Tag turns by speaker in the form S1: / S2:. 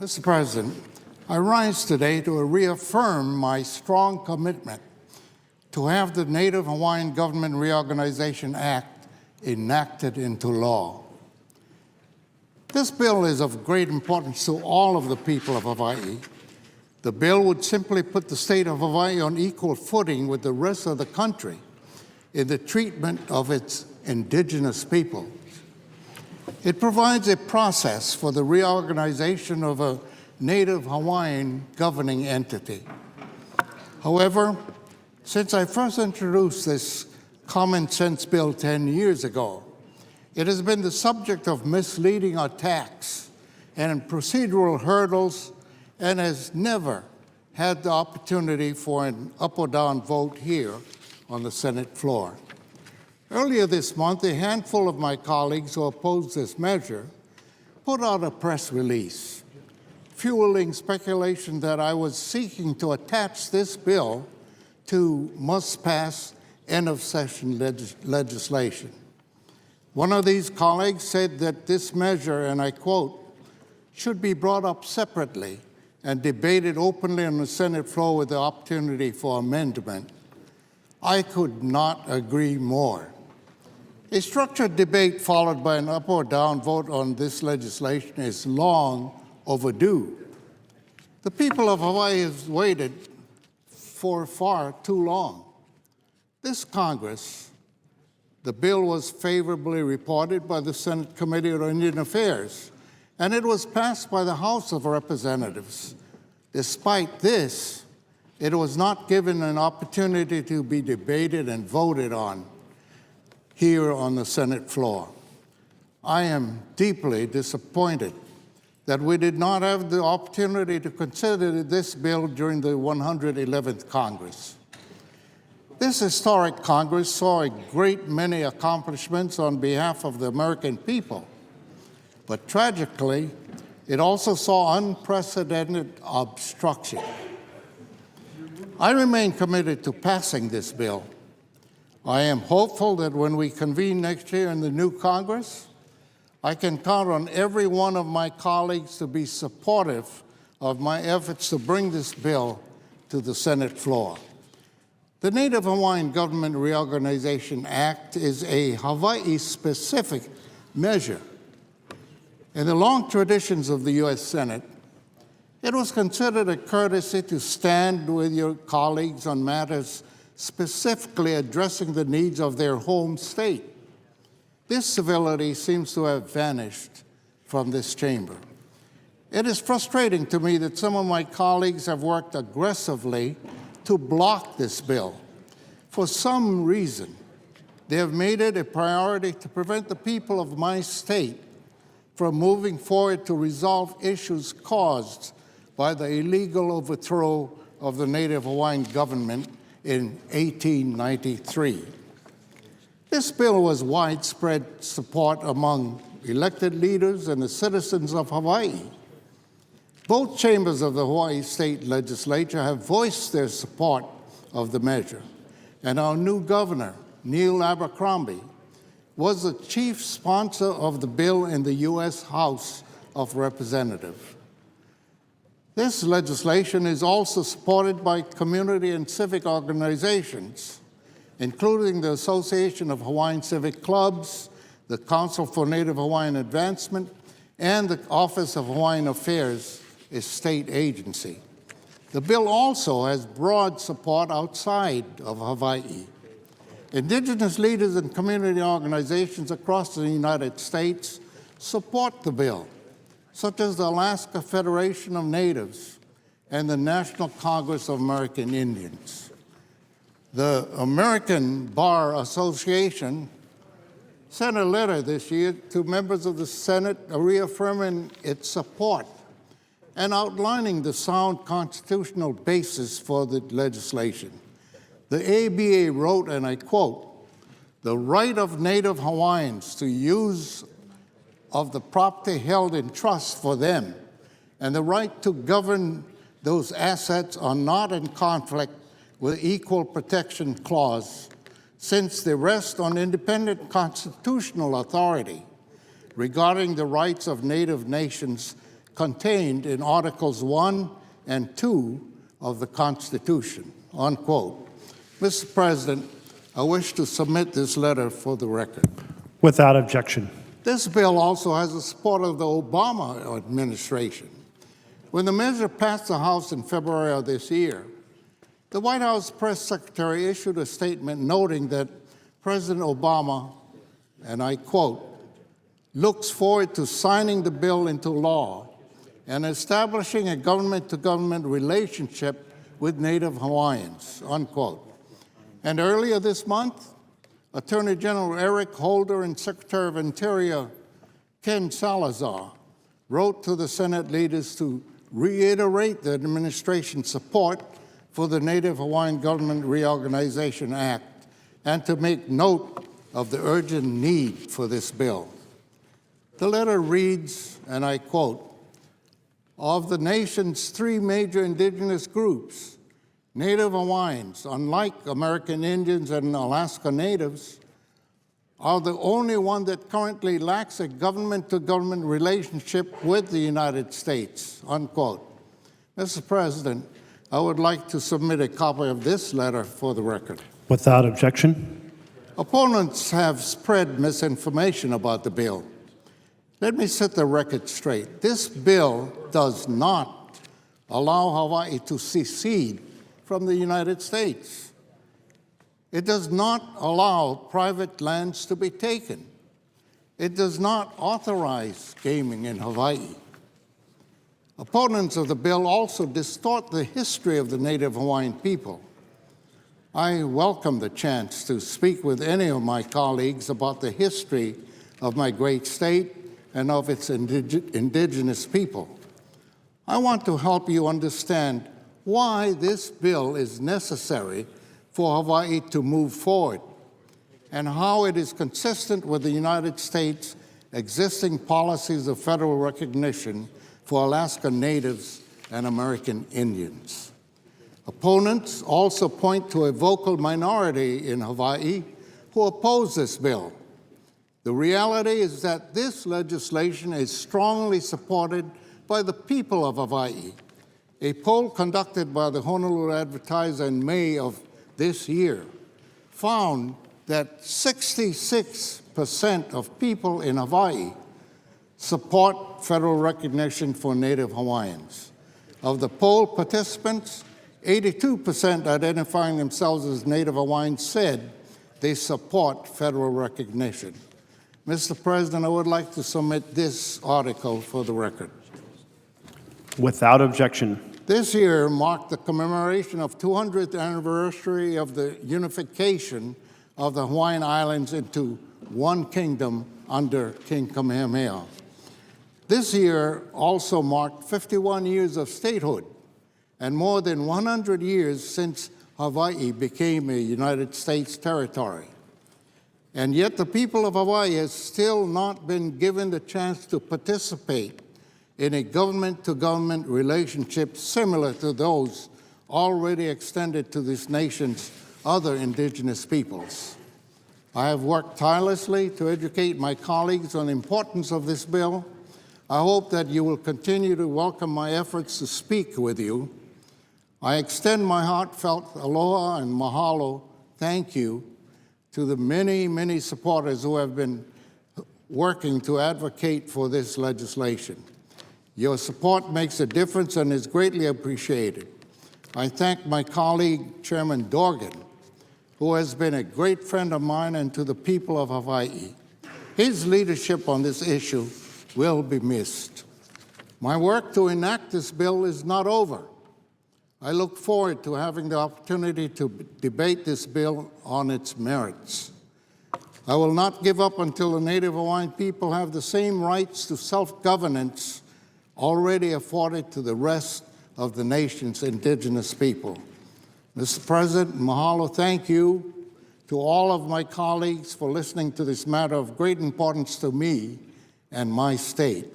S1: Mr. President, I rise today to reaffirm my strong commitment to have the Native Hawaiian Government Reorganization Act enacted into law. This bill is of great importance to all of the people of Hawaii. The bill would simply put the state of Hawaii on equal footing with the rest of the country in the treatment of its indigenous people. It provides a process for the reorganization of a Native Hawaiian governing entity. However, since I first introduced this common sense bill 10 years ago, it has been the subject of misleading attacks and procedural hurdles and has never had the opportunity for an up or down vote here on the Senate floor. Earlier this month, a handful of my colleagues who opposed this measure put out a press release, fueling speculation that I was seeking to attach this bill to must-pass end-of-session legislation. One of these colleagues said that this measure, and I quote, should be brought up separately and debated openly on the Senate floor with the opportunity for amendment. I could not agree more. A structured debate followed by an up or down vote on this legislation is long overdue. The people of Hawaii have waited for far too long. This Congress, the bill was favorably reported by the Senate Committee on Indian Affairs, and it was passed by the House of Representatives. Despite this, it was not given an opportunity to be debated and voted on here on the Senate floor. I am deeply disappointed that we did not have the opportunity to consider this bill during the 111th Congress. This historic Congress saw a great many accomplishments on behalf of the American people, but tragically, it also saw unprecedented obstruction. I remain committed to passing this bill. I am hopeful that when we convene next year in the new Congress, I can count on every one of my colleagues to be supportive of my efforts to bring this bill to the Senate floor. The Native Hawaiian Government Reorganization Act is a Hawaii-specific measure. In the long traditions of the U.S. Senate, it was considered a courtesy to stand with your colleagues on matters specifically addressing the needs of their home state. This civility seems to have vanished from this chamber. It is frustrating to me that some of my colleagues have worked aggressively to block this bill. For some reason, they have made it a priority to prevent the people of my state from moving forward to resolve issues caused by the illegal overthrow of the Native Hawaiian government in 1893. This bill was widespread support among elected leaders and the citizens of Hawaii. Both chambers of the Hawaii State Legislature have voiced their support of the measure, and our new governor, Neil Abercrombie, was the chief sponsor of the bill in the U.S. House of Representatives. This legislation is also supported by community and civic organizations, including the Association of Hawaiian Civic Clubs, the Council for Native Hawaiian Advancement, and the Office of Hawaiian Affairs, a state agency. The bill also has broad support outside of Hawaii. Indigenous leaders and community organizations across the United States support the bill, such as the Alaska Federation of Natives and the National Congress of American Indians. The American Bar Association sent a letter this year to members of the Senate reaffirming its support and outlining the sound constitutional basis for the legislation. The ABA wrote, and I quote, "The right of Native Hawaiians to use of the property held in trust for them and the right to govern those assets are not in conflict with Equal Protection Clause, since they rest on independent constitutional authority regarding the rights of Native nations contained in Articles 1 and 2 of the Constitution, unquote. Mr. President, I wish to submit this letter for the record.
S2: Without objection.
S1: This bill also has the support of the Obama administration. When the measure passed the House in February of this year, the White House press secretary issued a statement noting that President Obama, and I quote, looks forward to signing the bill into law and establishing a government-to-government relationship with Native Hawaiians, unquote. And earlier this month, Attorney General Eric Holder and Secretary of Interior Ken Salazar wrote to the Senate leaders to reiterate the administration's support for the Native Hawaiian Government Reorganization Act and to make note of the urgent need for this bill. The letter reads, and I quote, of the nation's three major indigenous groups, Native Hawaiians, unlike American Indians and Alaska Natives, are the only one that currently lacks a government-to-government relationship with the United States, unquote. Mr. President, I would like to submit a copy of this letter for the record.
S2: Without objection.
S1: Opponents have spread misinformation about the bill. Let me set the record straight. This bill does not allow Hawaii to secede from the United States. It does not allow private lands to be taken. It does not authorize gaming in Hawaii. Opponents of the bill also distort the history of the Native Hawaiian people. I welcome the chance to speak with any of my colleagues about the history of my great state and of its indigenous people. I want to help you understand why this bill is necessary for Hawaii to move forward and how it is consistent with the United States' existing policies of federal recognition for Alaska Natives and American Indians. Opponents also point to a vocal minority in Hawaii who oppose this bill. The reality is that this legislation is strongly supported by the people of Hawaii. A poll conducted by the Honolulu Advertiser in May of this year found that 66% of people in Hawaii support federal recognition for Native Hawaiians. Of the poll participants, 82% identifying themselves as Native Hawaiians said they support federal recognition. Mr. President, I would like to submit this article for the record.
S2: Without objection.
S1: This year marked the commemoration of 200th anniversary of the unification of the Hawaiian Islands into one kingdom under King Kamehameha. This year also marked 51 years of statehood and more than 100 years since Hawaii became a United States territory. And yet the people of Hawaii has still not been given the chance to participate in a government-to-government relationship similar to those already extended to this nation's other indigenous peoples. I have worked tirelessly to educate my colleagues on the importance of this bill. I hope that you will continue to welcome my efforts to speak with you. I extend my heartfelt aloha and mahalo thank you to the many, many supporters who have been working to advocate for this legislation. Your support makes a difference and is greatly appreciated. I thank my colleague, Chairman Dorgan, who has been a great friend of mine, and to the people of Hawaii. His leadership on this issue will be missed. My work to enact this bill is not over. I look forward to having the opportunity to debate this bill on its merits. I will not give up until the Native Hawaiian people have the same rights to self-governance already afforded to the rest of the nation's indigenous people. Mr. President, mahalo, thank you to all of my colleagues for listening to this matter of great importance to me and my state.